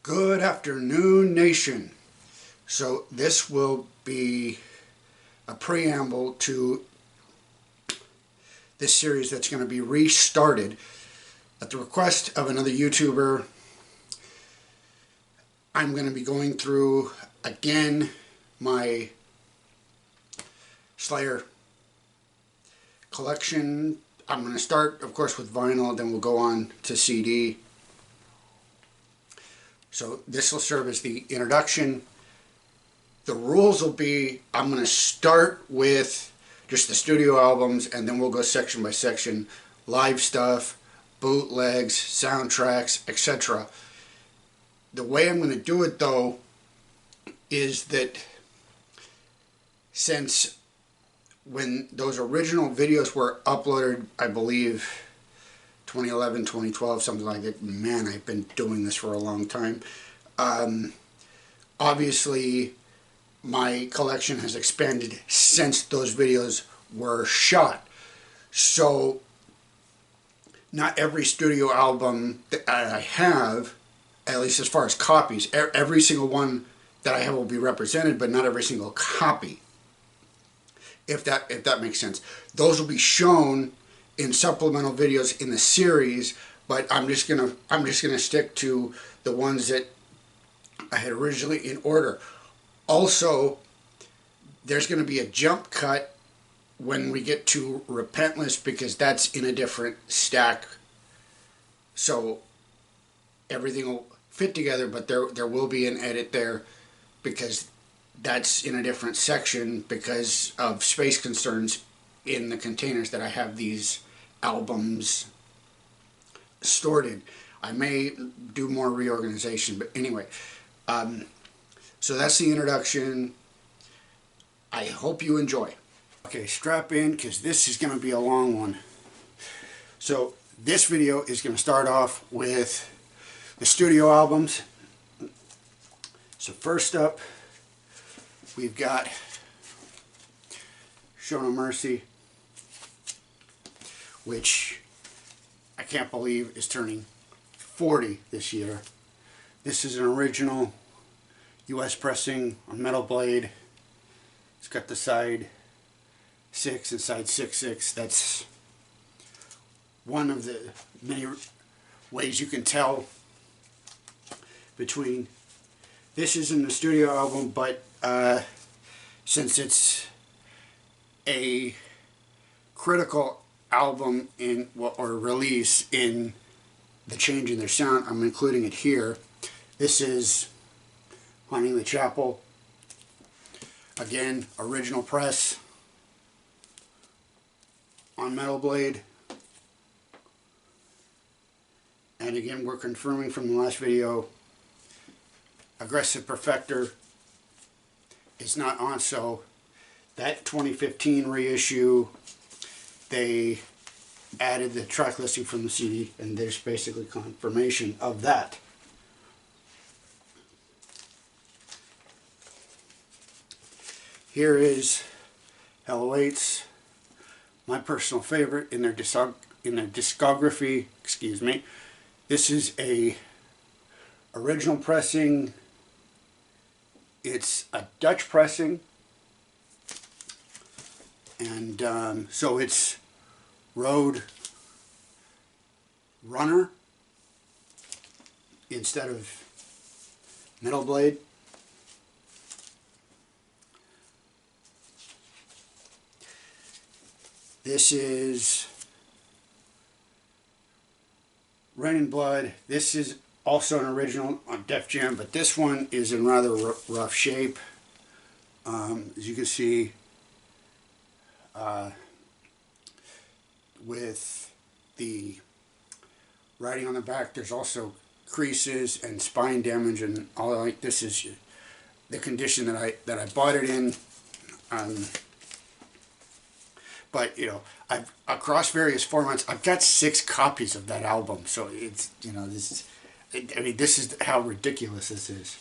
Good afternoon, nation. So this will be a preamble to this series that's going to be restarted at the request of another YouTuber. I'm going to be going through again my Slayer collection. I'm going to start, of course, with vinyl, then we'll go on to CD. So this will serve as the introduction. The rules will be, I'm going to start with just the studio albums, and then we'll go section by section, live stuff, bootlegs, soundtracks, etc. The way I'm going to do it, though, is that since when those original videos were uploaded, I believe 2011, 2012, something like that. Man, I've been doing this for a long time. Obviously, my collection has expanded since those videos were shot. So, not every studio album that I have, at least as far as copies, every single one that I have will be represented, but not every single copy. If that makes sense. Those will be shown in supplemental videos in the series, but I'm just gonna stick to the ones that I had originally in order. Also, there's going to be a jump cut when we get to Repentless, because that's in a different stack, so everything will fit together, but there will be an edit there because that's in a different section because of space concerns in the containers that I have these albums stored in. I may do more reorganization, but anyway, so that's the introduction. I hope you enjoy. Okay, strap in, because this is going to be a long one. So this video is going to start off with the studio albums. So first up, we've got Show No Mercy, which I can't believe is turning 40 this year. This is an original US pressing on metal blade. It's got the side 6 and side 6.6. That's one of the many ways you can tell between. This isn't a studio album, but since it's a critical album in or release in the change in their sound, I'm including it here. This is Haunting the Chapel. Again, original press on metal blade. And again, we're confirming from the last video, Aggressive Perfector is not on, so that 2015 reissue, they added the track listing from the CD, and there's basically confirmation of that. Here is Hell Awaits, my personal favorite in their discography. Excuse me. This is a original pressing. It's a Dutch pressing, and so it's Road Runner instead of metal blade. This is Rain and Blood. This is also an original on Def Jam, but this one is in rather rough shape. As you can see, with the writing on the back, there's also creases and spine damage and all. Like, this is the condition that I bought it in. But, you know, I've across various formats, I've got 6 copies of that album. So it's, you know, this is, I mean, this is how ridiculous this is.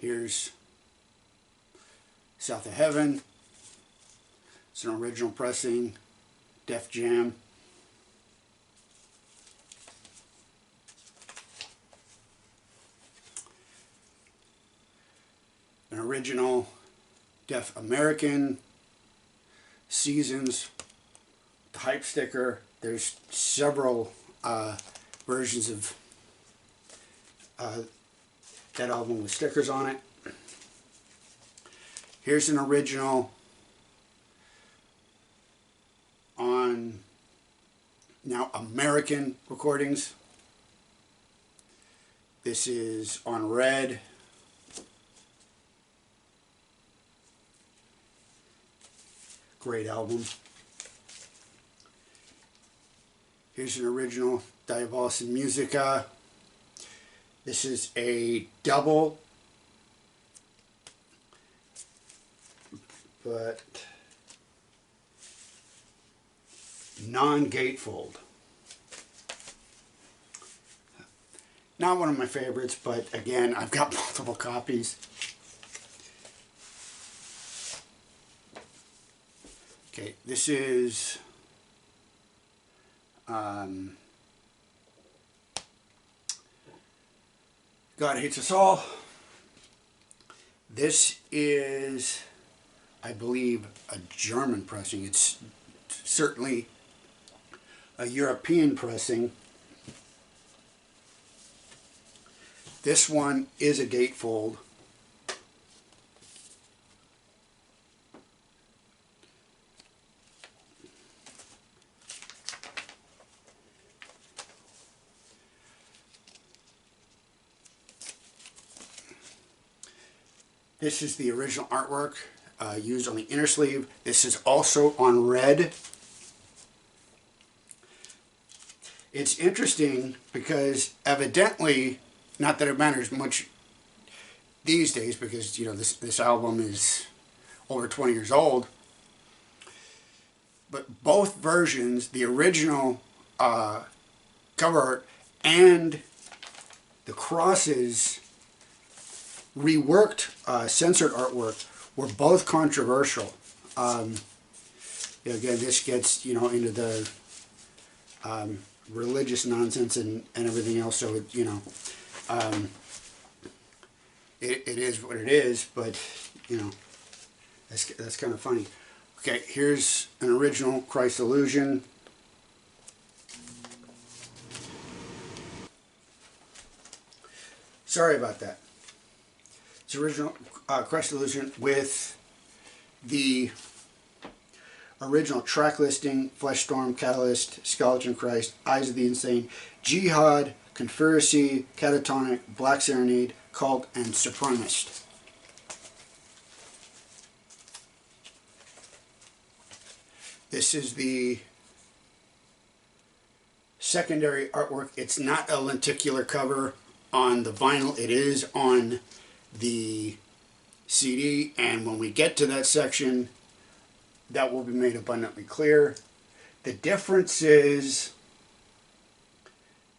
Here's South of Heaven. It's an original pressing, Def Jam. original Deaf American, Seasons, the hype sticker. There's several versions of that album with stickers on it. Here's an original on now American recordings. This is on red. Great album. Here's an original Die Voz in Musica. This is a double, but non-gatefold. Not one of my favorites, but again, I've got multiple copies. Okay, this is God Hates Us All. This is, I believe, a German pressing. It's certainly a European pressing. This one is a gatefold. This is the original artwork used on the inner sleeve. This is also on red. It's interesting because evidently, not that it matters much these days because, you know, this album is over 20 years old, but both versions, the original cover art and the crosses reworked censored artwork, were both controversial. Again, this gets, you know, into the religious nonsense and everything else, so it, you know, it is what it is, but, you know, that's kind of funny. Okay, here's an original Christ Illusion. Sorry about that. It's original Christ Illusion with the original track listing: Flesh Storm, Catalyst, Skeleton Christ, Eyes of the Insane, Jihad, Conspiracy, Catatonic, Black Serenade, Cult, and Supremacist. This is the secondary artwork. It's not a lenticular cover on the vinyl. It is on the CD, and when we get to that section, that will be made abundantly clear. The difference is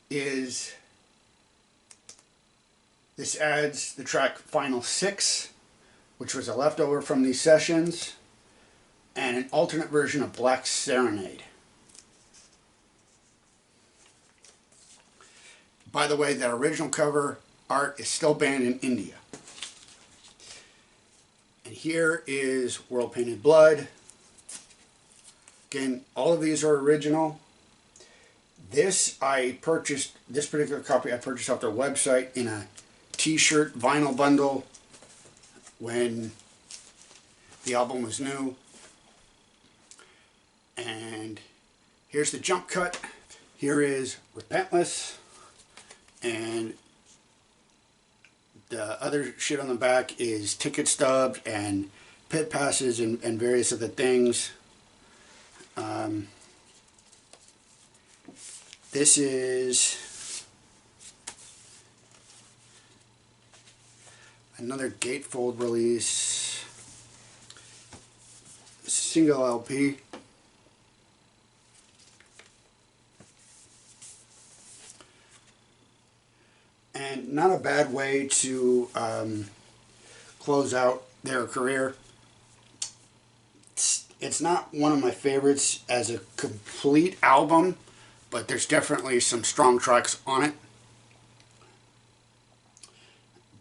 this adds the track Final 6, which was a leftover from these sessions, and an alternate version of Black Serenade. By the way, that original cover art is still banned in India. And here is World Painted Blood. Again, all of these are original. This particular copy I purchased off their website in a t-shirt vinyl bundle when the album was new. And here's the jump cut. Here is Repentless. And the other shit on the back is ticket stubs and pit passes and various other things. This is another gatefold release, single LP. And not a bad way to close out their career. It's not one of my favorites as a complete album, but there's definitely some strong tracks on it.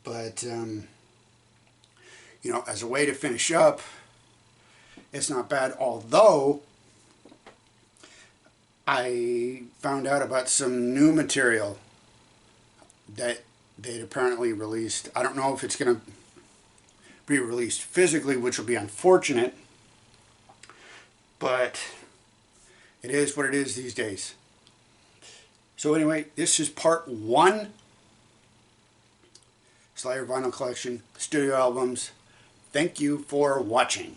But you know, as a way to finish up, it's not bad. Although I found out about some new material that they'd apparently released. I don't know if it's going to be released physically, which will be unfortunate, but it is what it is these days. So anyway, this is part 1. Slayer Vinyl Collection, studio albums. Thank you for watching.